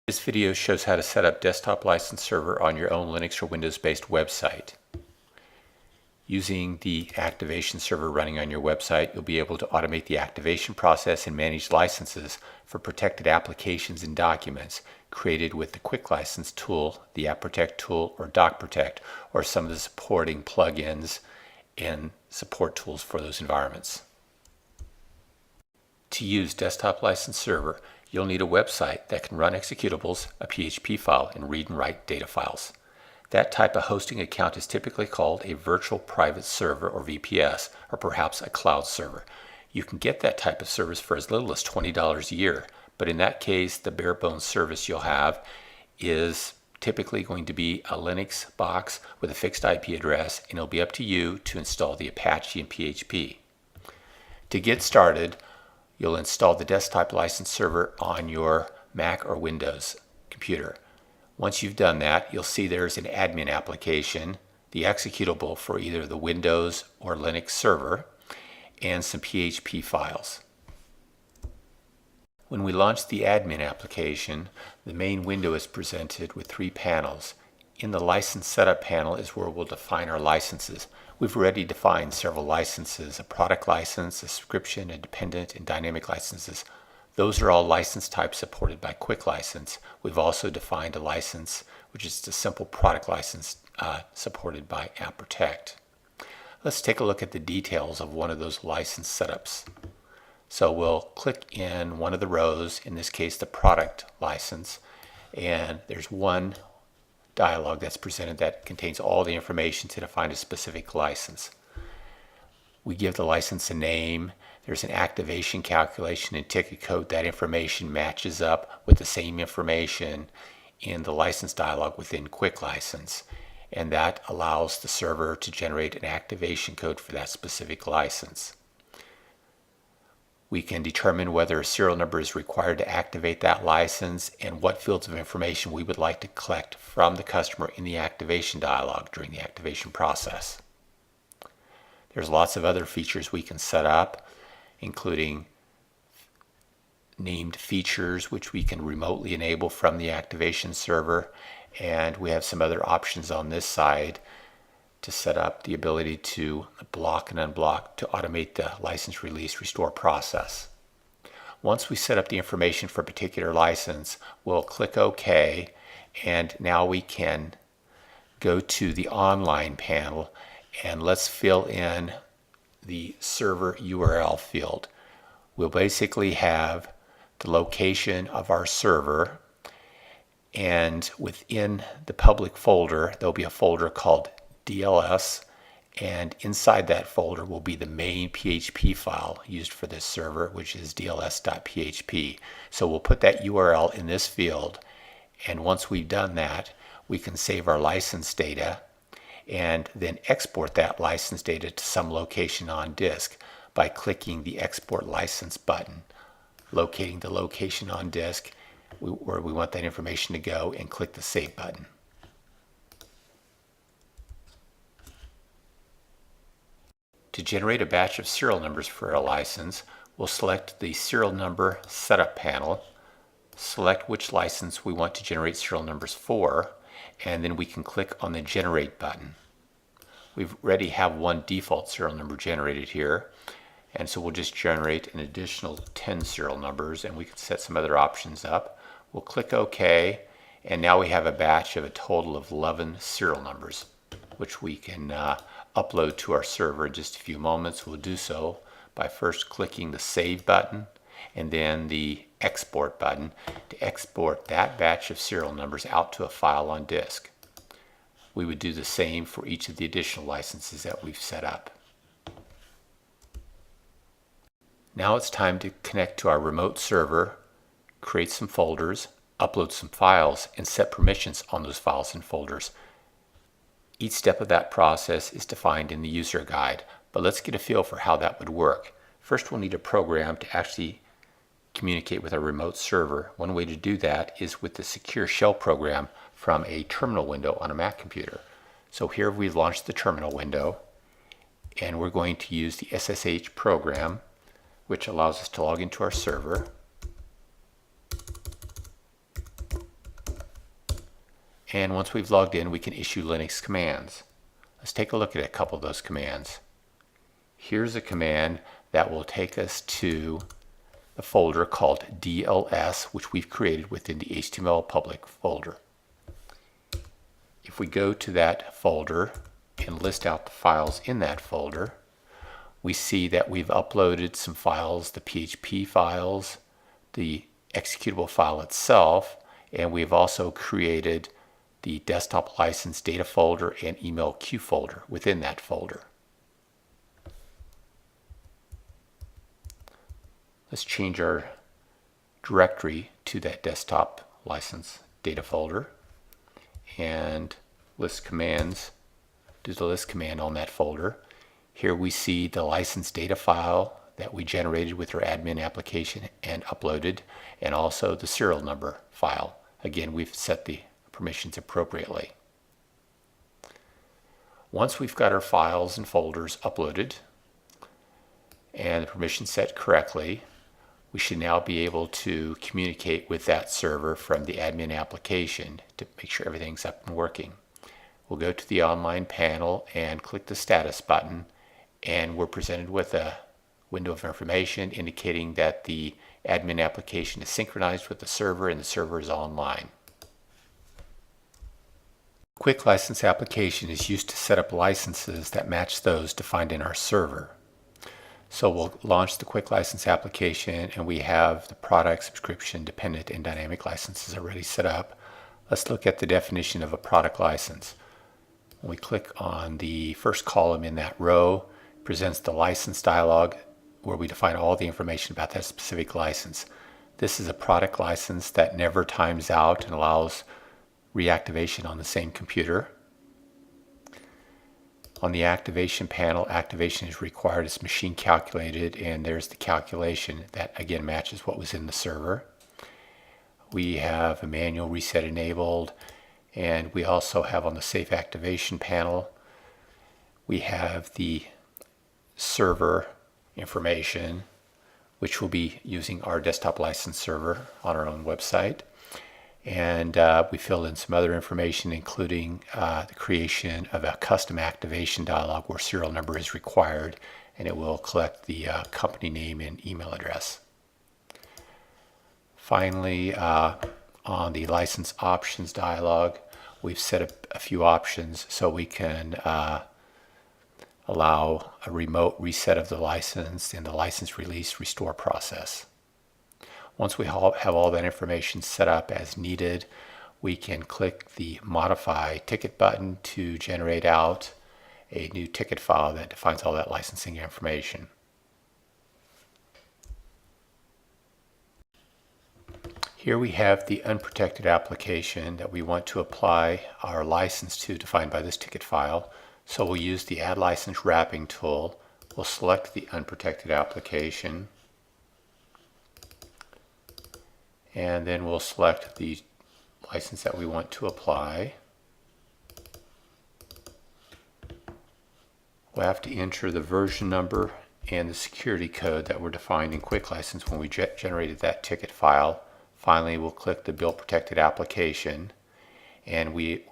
This video shows how to set up desktop license server on your own Linux or Windows-based website. Using the activation server running on your website, you'll be able to automate the activation process and manage licenses for protected applications and documents created with the Quick License tool, the AppProtect tool, or DocProtect, or some of the supporting plugins and support tools for those environments. To use Desktop License Server, you'll need a website that can run executables, a PHP file, and read and write data files. That type of hosting account is typically called a virtual private server, or VPS, or perhaps a cloud server. You can get that type of service for as little as $20 a year, but in that case, the bare bones service you'll have is typically going to be a Linux box with a fixed IP address, and it'll be up to you to install the Apache and PHP. To get started, you'll install the desktop license server on your Mac or Windows computer. Once you've done that, you'll see there's an admin application, the executable for either the Windows or Linux server, and some PHP files. When we launch the admin application, the main window is presented with three panels. In the license setup panel is where we'll define our licenses. We've already defined several licenses: a product license, a subscription, a dependent, and dynamic licenses. Those are all license types supported by Quick License. We've also defined a license, which is a simple product license supported by AppProtect. Let's take a look at the details of one of those license setups. So we'll click in one of the rows, in this case the product license, and there's one dialog that's presented that contains all the information to define a specific license. We give the license a name. There's an activation calculation and ticket code. That information matches up with the same information in the license dialog within Quick License, and that allows the server to generate an activation code for that specific license. We can determine whether a serial number is required to activate that license and what fields of information we would like to collect from the customer in the activation dialog during the activation process. There's lots of other features we can set up, including named features which we can remotely enable from the activation server, and we have some other options on this side to set up the ability to block and unblock to automate the license release restore process. Once we set up the information for a particular license, we'll click OK, and now we can go to the online panel and let's fill in the server URL field. We'll basically have the location of our server, and within the public folder there'll be a folder called DLS, and inside that folder will be the main PHP file used for this server, which is dls.php. So we'll put that URL in this field, and once we've done that, we can save our license data and then export that license data to some location on disk by clicking the Export License button, locating the location on disk where we want that information to go, and click the Save button. To generate a batch of serial numbers for a license, we'll select the Serial Number Setup panel, select which license we want to generate serial numbers for, and then we can click on the Generate button. We already have one default serial number generated here, and so we'll just generate an additional 10 serial numbers, and we can set some other options up. We'll click OK, and now we have a batch of a total of 11 serial numbers, which we can upload to our server in just a few moments. We'll do so by first clicking the Save button and then the Export button to export that batch of serial numbers out to a file on disk. We would do the same for each of the additional licenses that we've set up. Now it's time to connect to our remote server, create some folders, upload some files, and set permissions on those files and folders. Each step of that process is defined in the user guide, but let's get a feel for how that would work. First, we'll need a program to actually communicate with our remote server. One way to do that is with the Secure Shell program from a terminal window on a Mac computer. So here we've launched the terminal window, and we're going to use the SSH program, which allows us to log into our server. And once we've logged in, we can issue Linux commands. Let's take a look at a couple of those commands. Here's a command that will take us to the folder called DLS, which we've created within the HTML public folder. If we go to that folder and list out the files in that folder, we see that we've uploaded some files, the PHP files, the executable file itself, and we've also created the desktop license data folder and email queue folder within that folder. Let's change our directory to that desktop license data folder and list commands, do the list command on that folder. Here we see the license data file that we generated with our admin application and uploaded, and also the serial number file. Again, we've set the permissions appropriately. Once we've got our files and folders uploaded and the permissions set correctly, we should now be able to communicate with that server from the admin application to make sure everything's up and working. We'll go to the online panel and click the status button, and we're presented with a window of information indicating that the admin application is synchronized with the server and the server is online. Quick License application is used to set up licenses that match those defined in our server. So we'll launch the Quick License application, and we have the product, subscription, dependent, and dynamic licenses already set up. Let's look at the definition of a product license. When we click on the first column in that row, it presents the license dialog where we define all the information about that specific license. This is a product license that never times out and allows reactivation on the same computer. On the activation panel, activation is required. It's machine calculated, and there's the calculation that again matches what was in the server. We have a manual reset enabled, and we also have on the safe activation panel, we have the server information, which we'll be using our desktop license server on our own website. And we filled in some other information, including the creation of a custom activation dialog where serial number is required, and it will collect the company name and email address. Finally, on the license options dialog, we've set up a few options so we can allow a remote reset of the license and the license release restore process. Once we have all that information set up as needed, we can click the Modify Ticket button to generate out a new ticket file that defines all that licensing information. Here we have the unprotected application that we want to apply our license to, defined by this ticket file. So we'll use the Add License Wrapping tool. We'll select the unprotected application, and then we'll select the license that we want to apply. We'll have to enter the version number and the security code that were defined in Quick License when we generated that ticket file. Finally, we'll click the Build Protected application, and we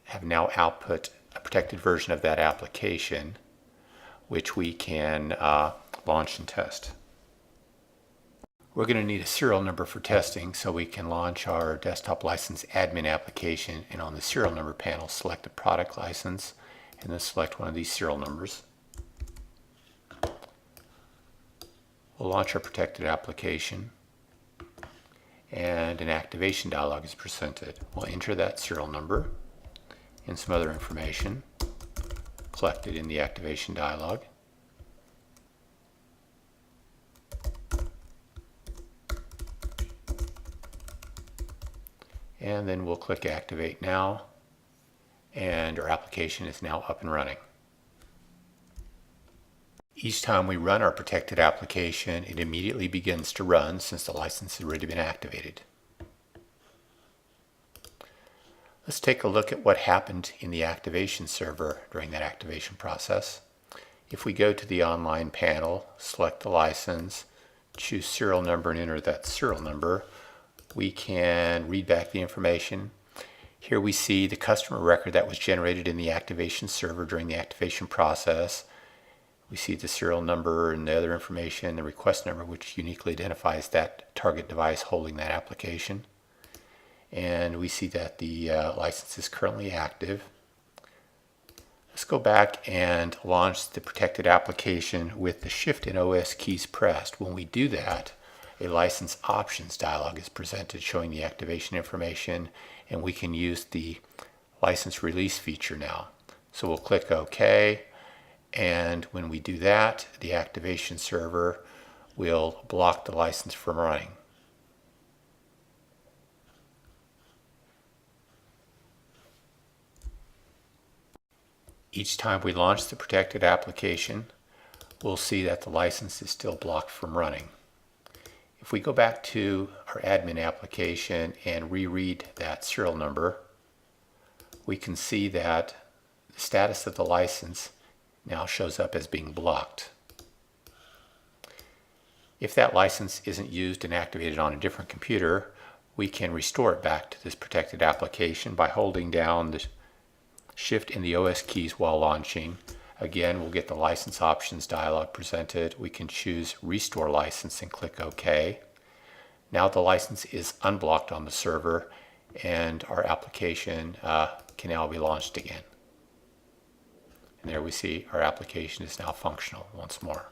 have now output a protected version of that application, which we can launch and test. We're going to need a serial number for testing, so we can launch our desktop license admin application, and on the serial number panel select the product license and then select one of these serial numbers. We'll launch our protected application, and an activation dialog is presented. We'll enter that serial number and some other information collected in the activation dialog. And then we'll click Activate Now, and our application is now up and running. Each time we run our protected application, it immediately begins to run since the license has already been activated. Let's take a look at what happened in the activation server during that activation process. If we go to the online panel, select the license, choose serial number and enter that serial number, we can read back the information. Here we see the customer record that was generated in the activation server during the activation process. We see the serial number and the other information, the request number, which uniquely identifies that target device holding that application. And we see that the license is currently active. Let's go back and launch the protected application with the Shift and OS keys pressed. When we do that, a license options dialog is presented showing the activation information, and we can use the license release feature now. So we'll click OK, and when we do that, the activation server will block the license from running. Each time we launch the protected application, we'll see that the license is still blocked from running. If we go back to our admin application and reread that serial number, we can see that the status of the license now shows up as being blocked. If that license isn't used and activated on a different computer, we can restore it back to this protected application by holding down the Shift and the OS keys while launching. Again, we'll get the license options dialog presented. We can choose Restore License and click OK. Now the license is unblocked on the server, and our application can now be launched again. And there we see our application is now functional once more.